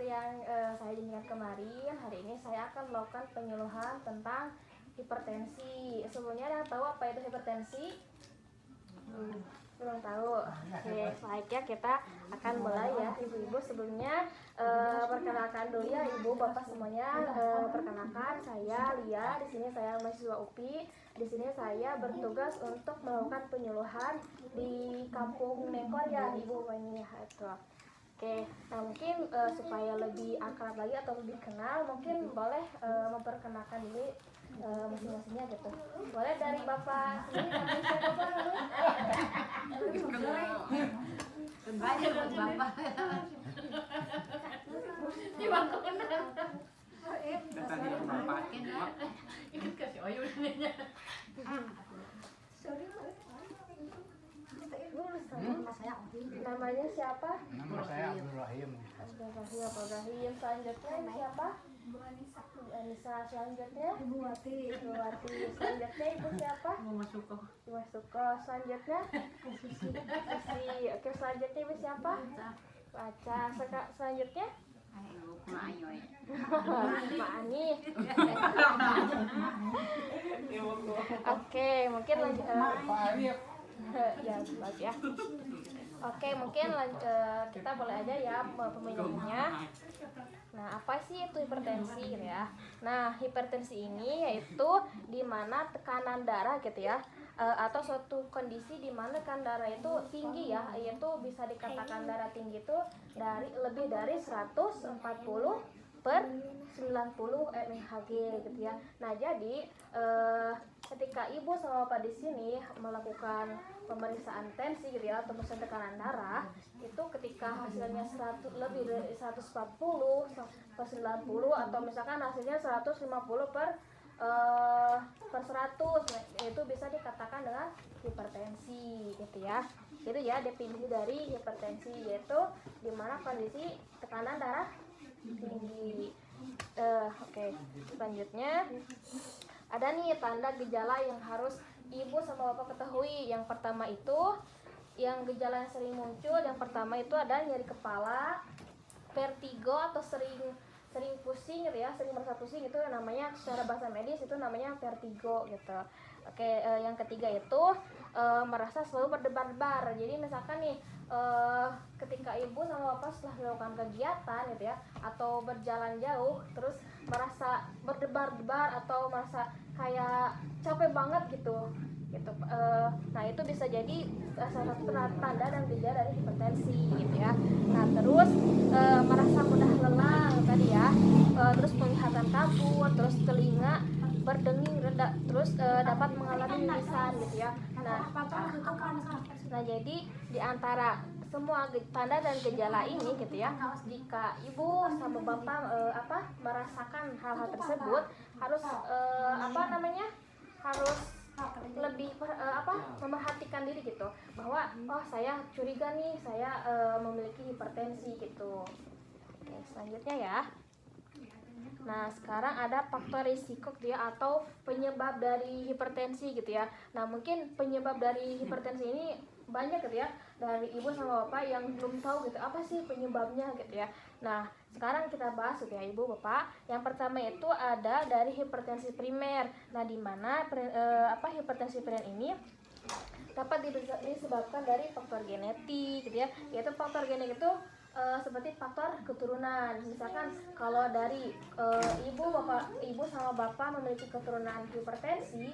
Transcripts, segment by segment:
seperti yang saya janjikan kemarin, hari ini saya akan melakukan penyuluhan tentang hipertensi. Sebelumnya ada tahu apa itu hipertensi? Belum tahu. Oke, baiknya kita akan mulai ya ibu-ibu. Sebelumnya perkenalkan dulu ya ibu bapak semuanya. Perkenalkan, saya Lia. Di sini saya mahasiswa UPI. Di sini saya bertugas untuk melakukan penyuluhan di kampung Nekor ya ibu ini itu. Oke, nah mungkin supaya lebih akrab lagi atau lebih kenal, mungkin boleh memperkenalkan diri masing-masingnya gitu. Boleh dari bapak sendiri, namanya siapa bapak namanya? Banyak bapak. Di bangku benar. Tadi bapak Ikut kasih oyun ini. Namanya siapa? Nama saya Abdul Rahim. Ibrahim. Selanjutnya ini siapa? Bu Anissa. Selanjutnya Ibu Wati. Selanjutnya Ibu siapa? Mau masuk kok. Ibu Suko. Selanjutnya Susi. Oke, selanjutnya Ibu siapa? Baca. Selanjutnya ayo ayo. Pak Ani. Oke, mungkin lanjut. Pak Arif. Ya, baik ya. Oke, mungkin kita boleh aja ya pemilihannya. Nah, apa sih itu hipertensi gitu ya? Nah, hipertensi ini yaitu di mana tekanan darah gitu ya, atau suatu kondisi di mana tekanan darah itu tinggi ya, yaitu bisa dikatakan darah tinggi itu lebih dari 140 per 90 mmHg gitu ya. Nah, jadi ketika ibu sama bapak di sini melakukan pemeriksaan tensi gitu ya, atau pemeriksaan tekanan darah, itu ketika hasilnya lebih dari 140 per 90 atau misalkan hasilnya 150 per 100, nah, itu bisa dikatakan dengan hipertensi gitu ya. Jadi ya definisi dari hipertensi yaitu di mana kondisi tekanan darah tinggi. Oke. Selanjutnya ada nih tanda gejala yang harus ibu sama bapak ketahui. Yang pertama itu yang gejala yang sering muncul, yang pertama itu ada nyeri kepala, vertigo atau sering pusing gitu ya, sering merasa pusing, itu namanya secara bahasa medis itu namanya vertigo gitu. Oke, yang ketiga itu merasa selalu berdebar-debar. Jadi misalkan nih ketika ibu sama bapak setelah melakukan kegiatan gitu ya, atau berjalan jauh terus merasa berdebar-debar atau merasa kayak capek banget gitu. Nah, itu bisa jadi salah satu tanda dan gejala dari hipertensi gitu ya. Nah, terus merasa mudah lelah tadi ya, terus penglihatan kabur, terus telinga berdenging rendah, terus dapat mengalami mimisan gitu ya. Nah, jadi di antara semua tanda dan gejala ini gitu ya, jika ibu sama bapak merasakan hal-hal tersebut, harus harus lebih memerhatikan diri gitu, bahwa saya curiga nih, saya memiliki hipertensi gitu. Oke, selanjutnya ya. Nah, sekarang ada faktor risiko gitu ya, atau penyebab dari hipertensi gitu ya. Nah, mungkin penyebab dari hipertensi ini banyak gitu ya, dari ibu sama bapak yang belum tahu gitu apa sih penyebabnya gitu ya. Nah, sekarang kita bahas gitu ya ibu bapak. Yang pertama itu ada dari hipertensi primer. Nah, di mana hipertensi primer ini dapat disebabkan dari faktor genetik gitu ya. Yaitu faktor genetik itu seperti faktor keturunan. Misalkan kalau dari ibu sama bapak memiliki keturunan hipertensi,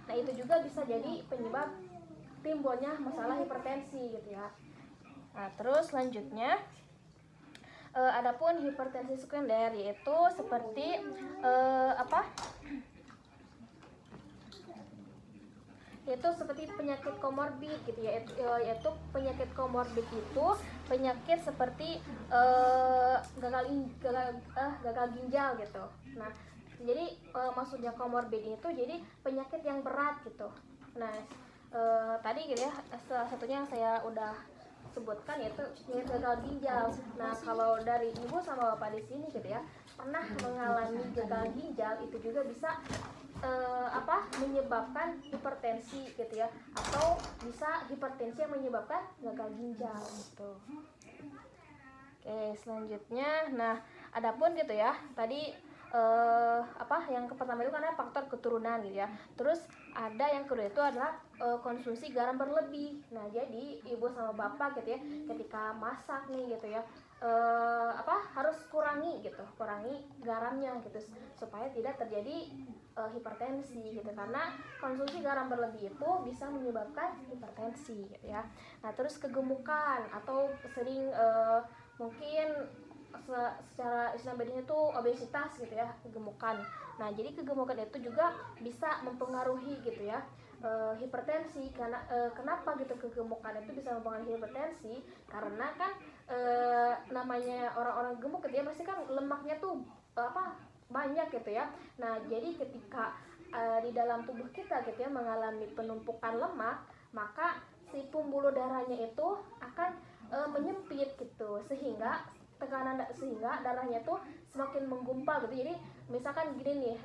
nah itu juga bisa jadi penyebab timbulnya masalah hipertensi gitu ya. Nah, terus selanjutnya adapun hipertensi sekunder, yaitu seperti yaitu seperti penyakit komorbid gitu ya. Yaitu penyakit komorbid itu penyakit seperti gagal ginjal gitu. Nah, jadi maksudnya komorbid itu jadi penyakit yang berat gitu. Nah, tadi gitu ya, salah satunya yang saya udah sebutkan yaitu gagal ginjal. Nah, kalau dari ibu sama bapak di sini gitu ya, pernah mengalami gagal ginjal, itu juga bisa menyebabkan hipertensi gitu ya, atau bisa hipertensi yang menyebabkan gagal ginjal gitu. Oke, selanjutnya, nah, adapun gitu ya, tadi yang pertama itu karena faktor keturunan gitu ya. Terus ada yang kedua itu adalah konsumsi garam berlebih. Nah, jadi ibu sama bapak gitu ya, ketika masak nih gitu ya, harus kurangi garamnya gitu supaya tidak terjadi hipertensi gitu, karena konsumsi garam berlebih itu bisa menyebabkan hipertensi gitu ya. Nah, terus kegemukan atau sering mungkin secara istilah medisnya itu obesitas gitu ya, kegemukan. Nah, jadi kegemukan itu juga bisa mempengaruhi gitu ya hipertensi. Karena kenapa gitu kegemukan itu bisa mempengaruhi hipertensi? Karena kan namanya orang-orang gemuk gitu ya, pasti kan lemaknya tuh banyak gitu ya. Nah, jadi ketika di dalam tubuh kita gitu ya mengalami penumpukan lemak, maka si pembuluh darahnya itu akan menyempit gitu, sehingga darahnya tuh semakin menggumpal gitu. Jadi misalkan gini nih,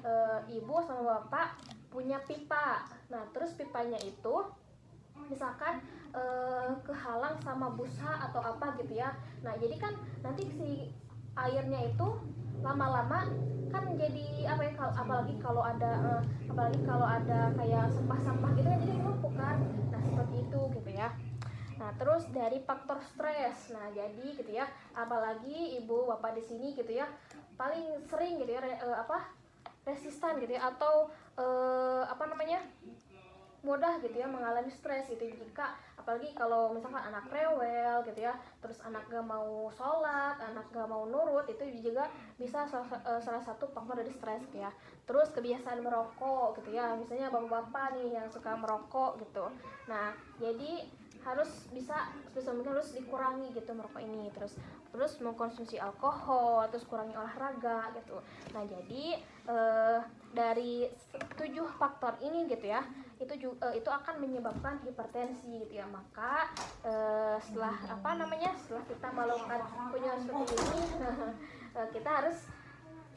ibu sama bapak punya pipa. Nah, terus pipanya itu misalkan kehalang sama busa atau apa gitu ya. Nah, jadi kan nanti si airnya itu lama-lama kan jadi apalagi kalau ada kayak sampah-sampah gitu kan, jadi menumpuk kan. Nah, seperti itu gitu ya. Nah, terus dari faktor stres. Nah, jadi gitu ya, apalagi ibu bapak di sini gitu ya, paling sering gitu ya resistan gitu ya, atau mudah gitu ya mengalami stres gitu. Jika apalagi kalau misalkan anak rewel gitu ya, terus anak gak mau sholat, anak gak mau nurut, itu juga bisa salah satu faktor dari stres gitu ya. Terus kebiasaan merokok gitu ya, misalnya bapak-bapak nih yang suka merokok gitu. Nah, jadi sebisa mungkin harus dikurangi gitu merokok ini. Terus mengkonsumsi alkohol, terus kurangi olahraga gitu. Nah, jadi dari 7 faktor ini gitu ya, itu akan menyebabkan hipertensi gitu ya. Maka setelah kita melakukan kunjungan seperti ini kita harus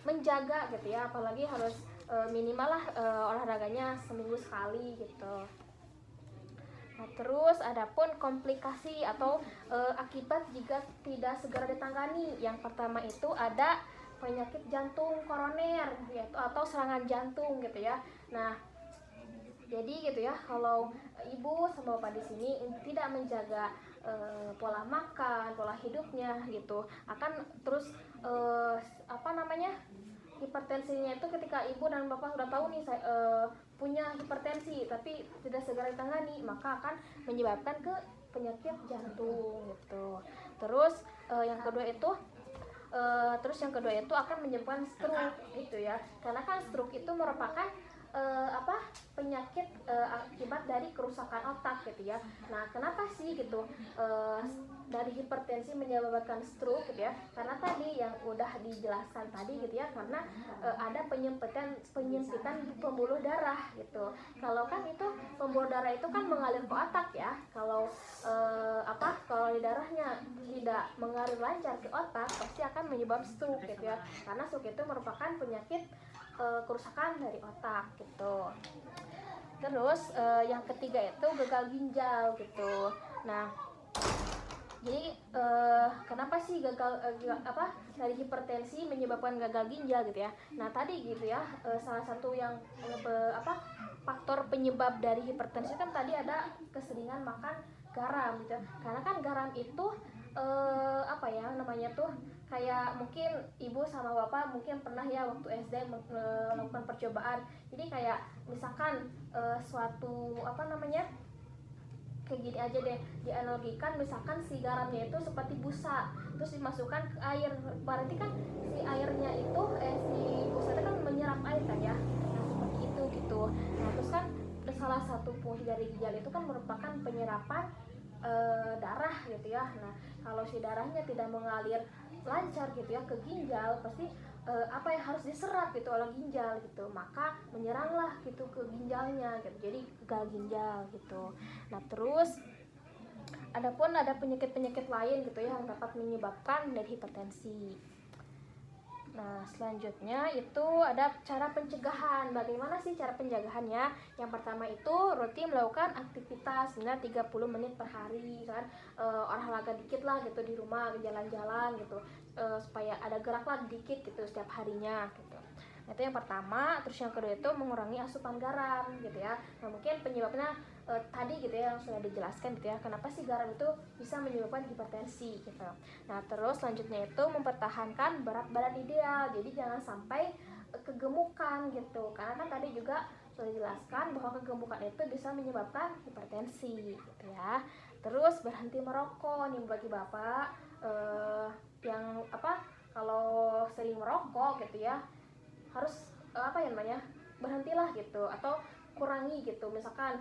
menjaga gitu ya, apalagi harus minimal lah olahraganya seminggu sekali gitu. Nah, terus adapun komplikasi atau akibat jika tidak segera ditangani. Yang pertama itu ada penyakit jantung koroner yaitu atau serangan jantung gitu ya. Nah, jadi gitu ya, kalau ibu sama bapak di sini tidak menjaga pola makan, pola hidupnya gitu, akan terus hipertensinya itu ketika ibu dan bapak sudah tahu nih punya hipertensi tapi tidak segera ditangani, maka akan menyebabkan ke penyakit jantung gitu. Terus yang kedua itu akan menyebabkan stroke gitu ya, karena kan stroke itu merupakan penyakit akibat dari kerusakan otak gitu ya. Nah, kenapa sih gitu dari hipertensi menyebabkan stroke gitu ya? Karena tadi yang udah dijelaskan tadi gitu ya, karena ada penyempitan pembuluh darah gitu. Kalau kan itu pembuluh darah itu kan mengalir ke otak ya. Kalau kalau di darahnya tidak mengalir lancar ke otak, pasti akan menyebabkan stroke gitu ya. Karena stroke itu merupakan penyakit kerusakan dari otak gitu. Terus yang ketiga itu gagal ginjal gitu. Nah, jadi kenapa sih dari hipertensi menyebabkan gagal ginjal gitu ya? Nah, tadi gitu ya, salah satu yang faktor penyebab dari hipertensi kan tadi ada keseringan makan garam gitu. Karena kan garam itu kayak mungkin ibu sama bapak mungkin pernah ya waktu SD melakukan percobaan. Jadi kayak misalkan suatu kayak gini aja deh, dianalogikan misalkan si garamnya itu seperti busa, terus dimasukkan ke air, berarti kan si airnya itu si busa itu kan menyerap air kan ya. Nah, seperti itu gitu. Nah, terus kan salah satu fungsi dari ginjal itu kan merupakan penyerapan darah gitu ya. Nah, kalau si darahnya tidak mengalir lancar gitu ya ke ginjal, pasti apa yang harus diserap gitu oleh ginjal gitu, maka menyeranglah gitu ke ginjalnya gitu, jadi gagal ginjal gitu. Nah, terus ada penyakit-penyakit lain gitu ya yang dapat menyebabkan dari hipertensi. Nah, selanjutnya itu ada cara pencegahan. Bagaimana sih cara pencegahannya? Yang pertama itu rutin melakukan aktivitas sebenarnya 30 menit per hari kan. Olahraga dikit lah gitu di rumah, jalan-jalan gitu. Supaya ada gerak lah dikit gitu setiap harinya gitu. Nah, itu yang pertama. Terus yang kedua itu mengurangi asupan garam gitu ya. Nah, mungkin penyebabnya tadi gitu ya yang sudah dijelaskan gitu ya, kenapa sih garam itu bisa menyebabkan hipertensi gitu. Nah, terus selanjutnya itu mempertahankan berat badan ideal, jadi jangan sampai kegemukan gitu, karena kan tadi juga sudah dijelaskan bahwa kegemukan itu bisa menyebabkan hipertensi gitu ya. Terus berhenti merokok nih bagi bapak yang kalau sering merokok gitu ya, harus berhentilah gitu atau kurangi gitu. Misalkan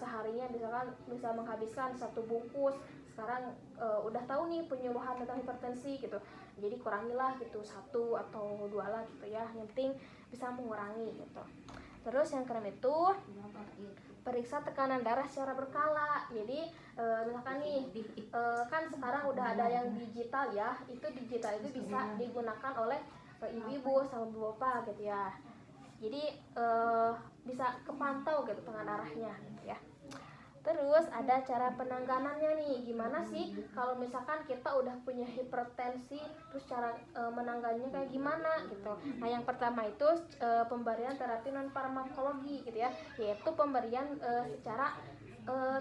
seharinya misalkan bisa menghabiskan 1 bungkus, sekarang udah tahu nih penyuluhan tentang hipertensi gitu, jadi kurangilah gitu 1 atau 2 lah gitu ya, yang penting bisa mengurangi gitu. Terus yang keenam itu periksa tekanan darah secara berkala. Jadi misalkan nih kan sekarang udah ada yang digital ya, itu digital itu bisa digunakan oleh ibu-ibu sama bapak gitu ya, jadi bisa kepantau gitu tekanan darahnya gitu ya. Terus ada cara penanganannya nih, gimana sih kalau misalkan kita udah punya hipertensi, terus cara menangannya kayak gimana gitu. Nah, yang pertama itu pemberian terapi non farmakologi gitu ya, yaitu pemberian secara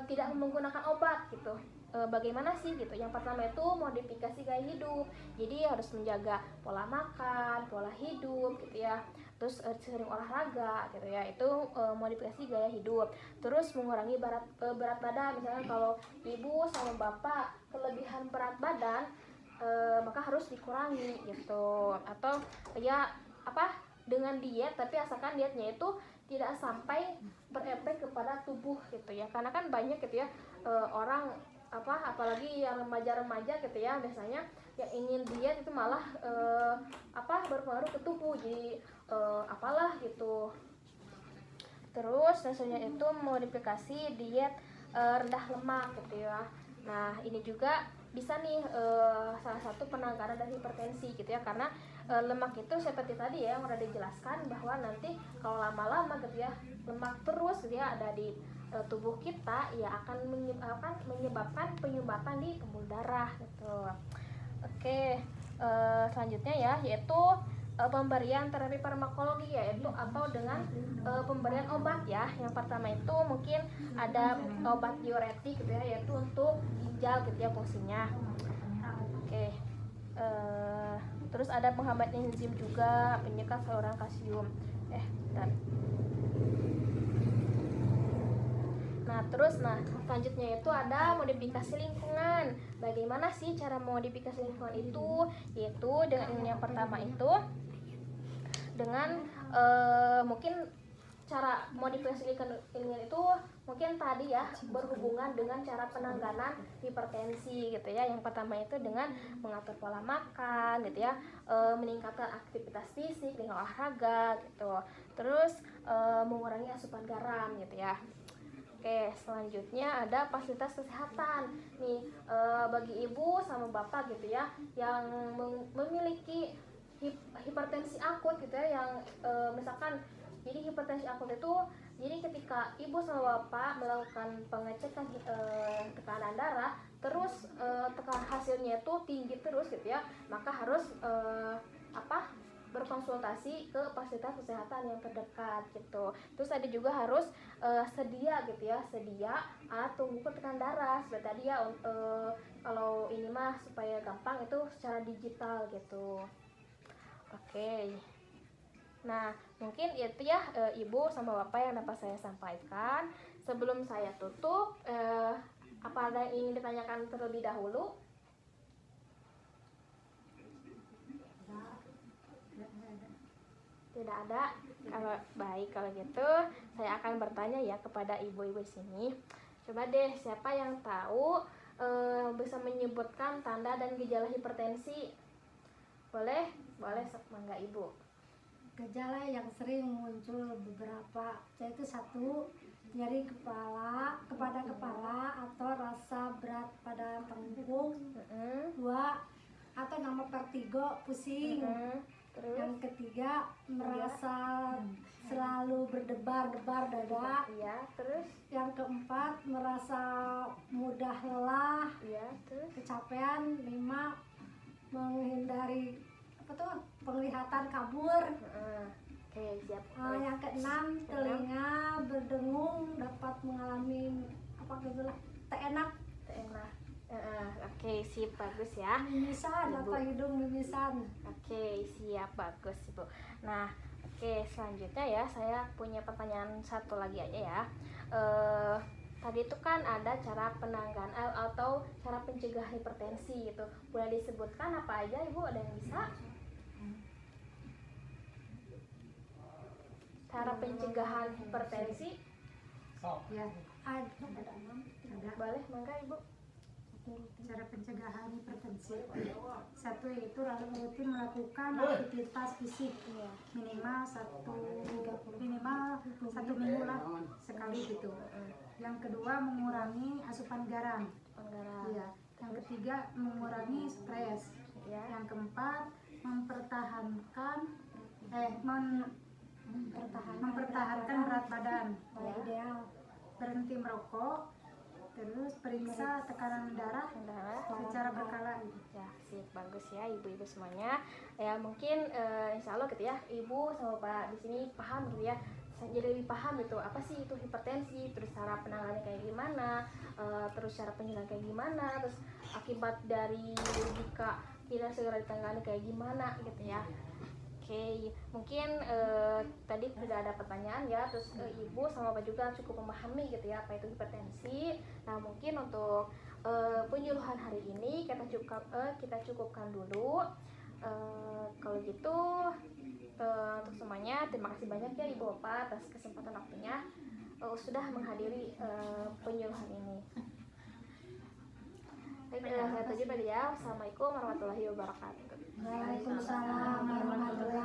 tidak menggunakan obat gitu. Bagaimana sih gitu? Yang pertama itu modifikasi gaya hidup, jadi harus menjaga pola makan, pola hidup gitu ya. Terus sering olahraga gitu ya, itu modifikasi gaya hidup. Terus mengurangi berat badan, misalnya kalau ibu sama bapak kelebihan berat badan, maka harus dikurangi gitu. Atau ya dengan diet, tapi asalkan dietnya itu tidak sampai berefek kepada tubuh gitu ya, karena kan banyak gitu ya orang apalagi yang remaja-remaja gitu ya, biasanya yang ingin diet itu malah berpengaruh ke tubuh, jadi apalah gitu. Terus hasilnya itu modifikasi diet rendah lemak gitu ya. Nah, ini juga bisa nih salah satu penanganan dari hipertensi gitu ya, karena lemak itu seperti tadi ya yang udah dijelaskan bahwa nanti kalau lama-lama gitu ya lemak terus gitu ya ada di tubuh kita, ya akan menyebabkan penyumbatan di pembuluh darah gitu. Oke, selanjutnya ya yaitu pemberian terapi farmakologi, yaitu atau dengan pemberian obat ya. Yang pertama itu mungkin ada obat diuretik gitu ya, yaitu untuk ginjal gitu ya fungsinya. Oke, terus ada penghambat enzim juga, penyekat saluran kalsium. Bentar. Nah, selanjutnya itu ada modifikasi lingkungan. Bagaimana sih cara modifikasi lingkungan itu? Yaitu dengan yang pertama itu dengan mungkin cara modifikasi lingkungan itu mungkin tadi ya berhubungan dengan cara penanganan hipertensi gitu ya. Yang pertama itu dengan mengatur pola makan gitu ya, meningkatkan aktivitas fisik dengan olahraga gitu. Terus mengurangi asupan garam gitu ya. Oke, selanjutnya ada fasilitas kesehatan nih bagi ibu sama bapak gitu ya yang memiliki hipertensi akut gitu ya, yang misalkan jadi hipertensi akut itu jadi ketika ibu sama bapak melakukan pengecekan tekanan darah, terus hasilnya itu tinggi terus gitu ya, maka harus berkonsultasi ke fasilitas kesehatan yang terdekat gitu. Terus ada juga harus sedia alat pengukur tekanan darah seperti tadi ya, kalau ini mah supaya gampang itu secara digital gitu. Oke. Nah, mungkin itu ya ibu sama bapak yang dapat saya sampaikan. Sebelum saya tutup, apa ada yang ingin ditanyakan terlebih dahulu? Tidak ada. Kalau gitu saya akan bertanya ya kepada ibu-ibu sini. Coba deh, siapa yang tahu bisa menyebutkan tanda dan gejala hipertensi? Boleh, mangga ibu. Gejala yang sering muncul beberapa, yaitu 1, nyeri kepada kepala atau rasa berat pada punggung. 2, atau nama vertigo, pusing. Terus Yang ketiga merasa selalu berdebar-debar dada. iya, terus Yang keempat merasa mudah lelah, iya, terus kecapean. 5 menghindari penglihatan kabur. Oke, siap. Yang keenam telinga berdengung, dapat mengalami tak enak, Enak. Oke, sip, bagus ya. mimisan Ibu. atau hidung mimisan. Oke, siap, bagus Ibu. Nah, oke, selanjutnya ya, saya punya pertanyaan satu lagi aja ya. Tadi itu kan ada cara penanganan atau cara pencegah hipertensi gitu. Boleh disebutkan apa aja Ibu? Ada yang bisa? Cara pencegahan hipertensi? Sok. Ya, Ada Boleh, mangga Ibu. cara pencegahan hipertensi. Satu yaitu rutin melakukan aktivitas fisik Iya. minimal satu minggu lah sekali gitu. Yang kedua mengurangi asupan garam. Anggaran. Iya. Yang ketiga mengurangi stres. Ya. Yang keempat mempertahankan berat badan. ideal. Berhenti merokok, terus periksa tekanan darah secara berkala. Ya, sip, bagus ya ibu-ibu semuanya. Ya, mungkin insya Allah gitu ya, ibu sama bapak di sini paham gitu ya. Jadi lebih paham gitu apa sih itu hipertensi, terus cara penanganannya kayak gimana, terus cara pencegahan kayak gimana, terus akibat dari jika tidak segera ditangani kayak gimana gitu ya. Oke, mungkin tadi sudah ada pertanyaan ya, terus ibu sama bapak juga cukup memahami gitu ya apa itu hipertensi. Nah, mungkin untuk penyuluhan hari ini kita cukupkan dulu. Kalau gitu untuk semuanya terima kasih banyak ya ibu bapak atas kesempatan waktunya sudah menghadiri penyuluhan ini. Baik, saya tujuh tadi ya. Wassalamualaikum warahmatullahi wabarakatuh. Waalaikumsalam warahmatullahi